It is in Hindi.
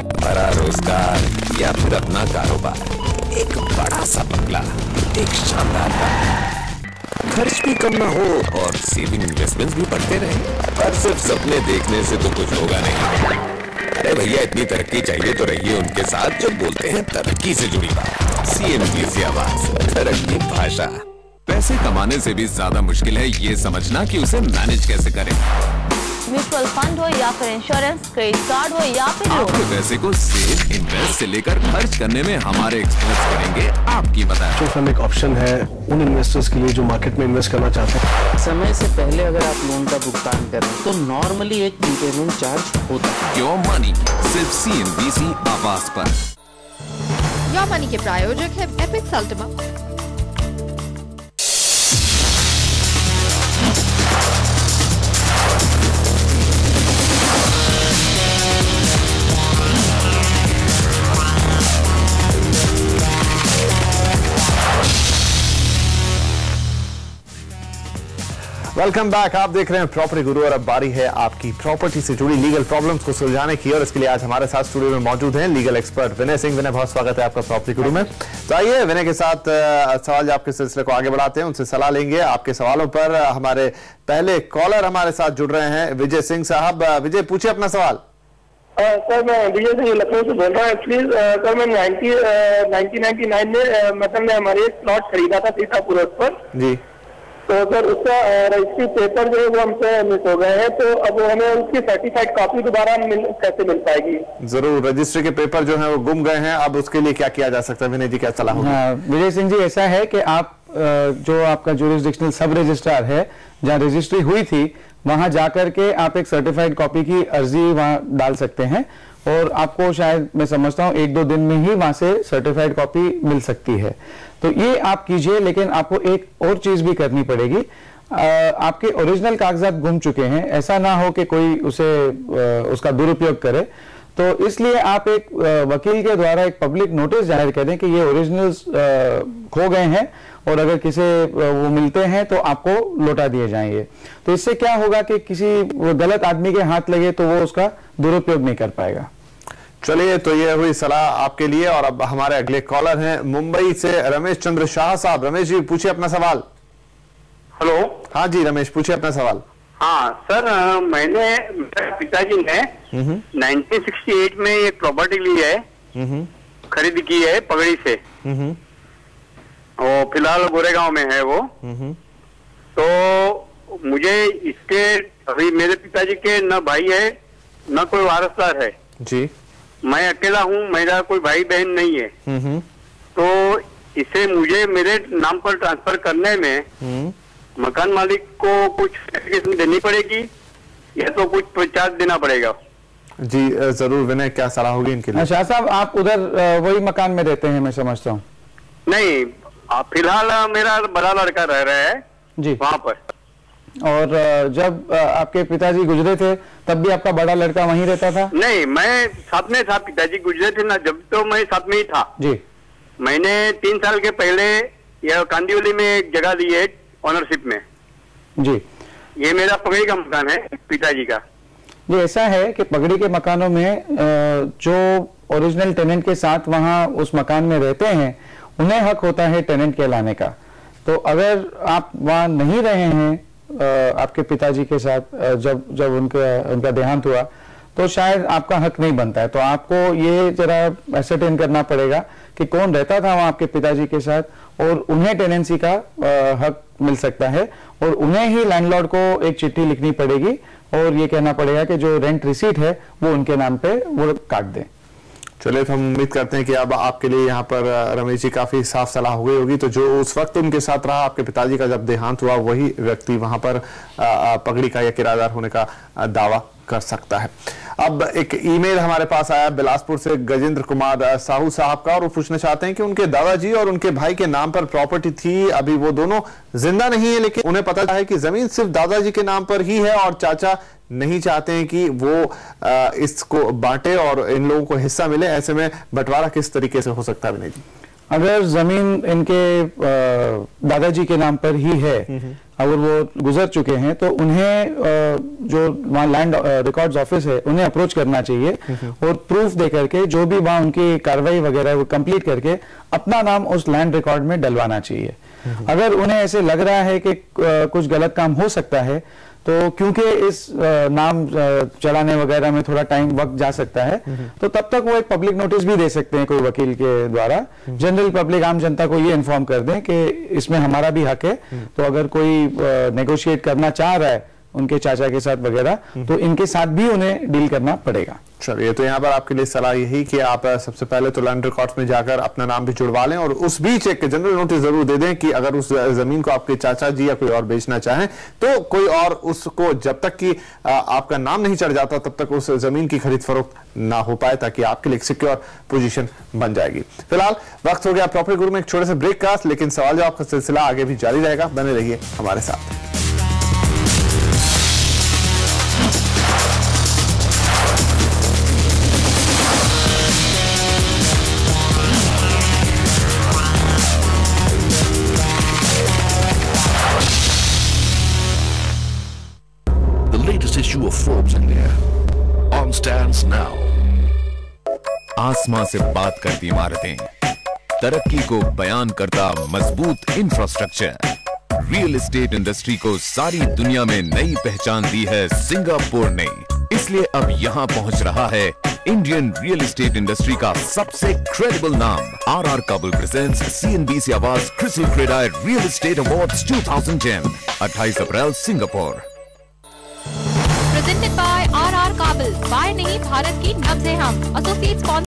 बड़ा रोजगार या फिर अपना कारोबार, एक बड़ा सा बंगला, एक शानदार कार, खर्च भी कम ना हो और सेविंग इन्वेस्टमेंट्स भी बढ़ते रहे। पर सिर्फ सपने देखने से तो कुछ होगा नहीं। अरे भैया, इतनी तरक्की चाहिए तो रहिए उनके साथ जो बोलते हैं तरक्की से जुड़ी बात। CNBC आवाज, तरक्की भाषा। पैसे कमाने से भी ज्यादा मुश्किल है ये समझना कि उसे मैनेज कैसे करें। म्यूचुअल फंड हो या फिर इंश्योरेंस, क्रेडिट कार्ड हो या फिर लोन, आपके पैसे को सेव, इन्वेस्ट से लेकर खर्च करने में हमारे एक्सपर्ट्स करेंगे आपकी मदद। म्यूचुअल फंड एक ऑप्शन है उन इन्वेस्टर्स के लिए जो मार्केट में इन्वेस्ट करना चाहते हैं। समय से पहले अगर आप लोन का भुगतान करें तो नॉर्मली एक प्रीपेमेंट चार्ज होता है। योर मनी सिर्फ CNBC आवाज पर। योर मनी के प्रायोजक है एपिक्स अल्टिमा। Welcome back. आप देख रहे हैं प्रॉपर्टी गुरु और अब बारी है आपकी प्रॉपर्टी से जुड़ी लीगल प्रॉब्लम्स को सुलझाने की और इसके लिए आज हमारे साथ स्टूडियो में मौजूद हैं लीगल एक्सपर्ट विनय सिंह। विनय, बहुत स्वागत है आपका प्रॉपर्टी गुरु में। तो आइए विनय के साथ सवाल जवाब के सिलसिले को आगे बढ़ाते हैं, उनसे सलाह लेंगे आपके सवालों पर। हमारे पहले कॉलर हमारे साथ जुड़ रहे हैं विजय सिंह साहब। विजय, पूछिए अपना सवाल। सर, मैं विजय सिंह लखनऊ से बोल रहा हूँ। एक्चुअली सर, मैं 1999 में मतलब ने हमारे एक प्लॉट खरीदा था सीतापुर रोड पर जी। तो सर उसका रजिस्ट्री पेपर जो है वो हमसे मिस हो गए हैं, तो अब हमें उसकी सर्टिफाइड कॉपी दोबारा कैसे मिल पाएगी? जरूर, रजिस्ट्री के पेपर जो है वो गुम गए हैं, अब उसके लिए क्या किया जा सकता है? विनय जी, क्या सलाह होगी? विजय सिंह जी, ऐसा है कि आप जो आपका ज्यूरिसडिक्शनल सब रजिस्ट्रार है जहाँ रजिस्ट्री हुई थी वहां जाकर के आप एक सर्टिफाइड कॉपी की अर्जी वहां डाल सकते हैं और आपको शायद मैं समझता हूं 1-2 दिन में ही वहां से सर्टिफाइड कॉपी मिल सकती है। तो ये आप कीजिए, लेकिन आपको एक और चीज भी करनी पड़ेगी। आपके ओरिजिनल कागजात गुम चुके हैं, ऐसा ना हो कि कोई उसका दुरुपयोग करे, तो इसलिए आप एक वकील के द्वारा एक पब्लिक नोटिस जाहिर करें कि ये ओरिजिनल्स खो गए हैं और अगर किसी वो मिलते हैं तो आपको लौटा दिए जाएंगे। तो इससे क्या होगा कि किसी गलत आदमी के हाथ लगे तो वो उसका दुरुपयोग नहीं कर पाएगा। चलिए, तो ये हुई सलाह आपके लिए। और अब हमारे अगले कॉलर हैं मुंबई से रमेश चंद्र शाह साहब। रमेश जी, पूछिए अपना सवाल। हेलो। हाँ जी रमेश, पूछिए अपना सवाल। हाँ सर, मैंने मेरे पिताजी ने 1968 में एक प्रॉपर्टी ली है, खरीद की है पगड़ी से। वो फिलहाल गोरेगांव में है वो। तो मुझे इसके अभी मेरे पिताजी के न भाई है न कोई वारसदार है जी। मैं अकेला हूँ, मेरा कोई भाई बहन नहीं है। तो इसे मुझे मेरे नाम पर ट्रांसफर करने में मकान मालिक को कुछ एप्लीकेशन देनी पड़ेगी या तो कुछ चार्ज देना पड़ेगा? जी जरूर विनय, क्या सलाह होगी इनके लिए? शाह साहब, आप उधर वही मकान में रहते हैं मैं समझता हूँ। नहीं, फिलहाल मेरा बड़ा लड़का रह रहा है जी वहाँ पर। और जब आपके पिताजी गुजरे थे तब भी आपका बड़ा लड़का वहीं रहता था? नहीं, मैं साथ में था। पिताजी गुजरे थे ना जब, तो मैं साथ में ही था जी। मैंने 3 साल के पहले यह कांदिवली में एक जगह ली है ऑनरशिप में जी। ये मेरा पगड़ी का मकान है पिताजी का। ये ऐसा है कि पगड़ी के मकानों में जो ओरिजिनल टेनेंट के साथ वहां उस मकान में रहते हैं उन्हें हक होता है टेनेंट कहलाने का। तो अगर आप वहां नहीं रहे हैं आपके पिताजी के साथ जब उनका देहांत हुआ तो शायद आपका हक नहीं बनता है। तो आपको ये जरा एसर्टेन करना पड़ेगा कि कौन रहता था वहां आपके पिताजी के साथ और उन्हें टेनेंसी का हक मिल सकता है और उन्हें ही लैंडलॉर्ड को एक चिट्ठी लिखनी पड़ेगी और ये कहना पड़ेगा कि जो रेंट रिसीट है वो उनके नाम पे वो काट दें। चलिए, तो हम उम्मीद करते हैं कि अब आपके लिए यहाँ पर रमेश जी काफी साफ सलाह हो गई होगी। तो जो उस वक्त उनके साथ रहा आपके पिताजी का जब देहांत हुआ वही व्यक्ति वहां पर पगड़ी का या किराएदार होने का दावा कर सकता है। अब एक ईमेल हमारे पास आया बिलासपुर से गजेंद्र कुमार साहू साहब का और वो पूछना चाहते हैं कि उनके दादाजी और उनके भाई के नाम पर प्रॉपर्टी थी, अभी वो दोनों जिंदा नहीं है, लेकिन उन्हें पता है कि जमीन सिर्फ दादाजी के नाम पर ही है और चाचा नहीं चाहते हैं कि वो इसको बांटे और इन लोगों को हिस्सा मिले। ऐसे में बंटवारा किस तरीके से हो सकता है विनय जी? अगर जमीन इनके दादाजी के नाम पर ही है, अगर वो गुजर चुके हैं, तो उन्हें जो वहाँ लैंड रिकॉर्ड्स ऑफिस है उन्हें अप्रोच करना चाहिए और प्रूफ दे करके जो भी वहाँ उनकी कार्रवाई वगैरह है वो कंप्लीट करके अपना नाम उस लैंड रिकॉर्ड में डलवाना चाहिए। अगर उन्हें ऐसे लग रहा है कि कुछ गलत काम हो सकता है, तो क्योंकि इस नाम चलाने वगैरह में थोड़ा टाइम वक्त जा सकता है, तो तब तक वो एक पब्लिक नोटिस भी दे सकते हैं कोई वकील के द्वारा। जनरल पब्लिक, आम जनता को ये इन्फॉर्म कर दें कि इसमें हमारा भी हक है, तो अगर कोई नेगोशिएट करना चाह रहा है उनके चाचा के साथ वगैरह, तो इनके साथ भी उन्हें डील करना पड़ेगा। चलिए, तो यहाँ पर आपके लिए सलाह यही कि आप सबसे पहले तो लैंड रिकॉर्ड्स में जाकर अपना नाम भी जुड़वा लें और उस बीच एक जनरल नोटिस जरूर दे दें कि अगर उस जमीन को आपके चाचा जी या कोई और बेचना चाहें तो कोई और उसको, जब तक कि आपका नाम नहीं चढ़ जाता तब तक उस जमीन की खरीद फरोख्त ना हो पाए, ताकि आपके लिए एक सिक्योर पोजीशन बन जाएगी। फिलहाल वक्त हो गया प्रॉपर्टी गुरु में एक छोटे से ब्रेक का, लेकिन सवाल जवाब का सिलसिला आगे भी जारी रहेगा। बने रहिए हमारे साथ। Issue of Forbes India on stands now. आसमां से बात करती इमारतें, तरक्की को बयान करता मजबूत इंफ्रास्ट्रक्चर, रियल एस्टेट इंडस्ट्री को सारी दुनिया में नई पहचान दी है सिंगापुर ने। इसलिए अब यहाँ पहुंच रहा है इंडियन रियल एस्टेट इंडस्ट्री का सबसे क्रेडिबल नाम। RR Kabul presents CNBC Awards Crystal Credai Real Estate Awards 2010, 28 April Singapore. Presented by RR Kabul, by नहीं भारत की नब्ज़े हम, एसोसिएट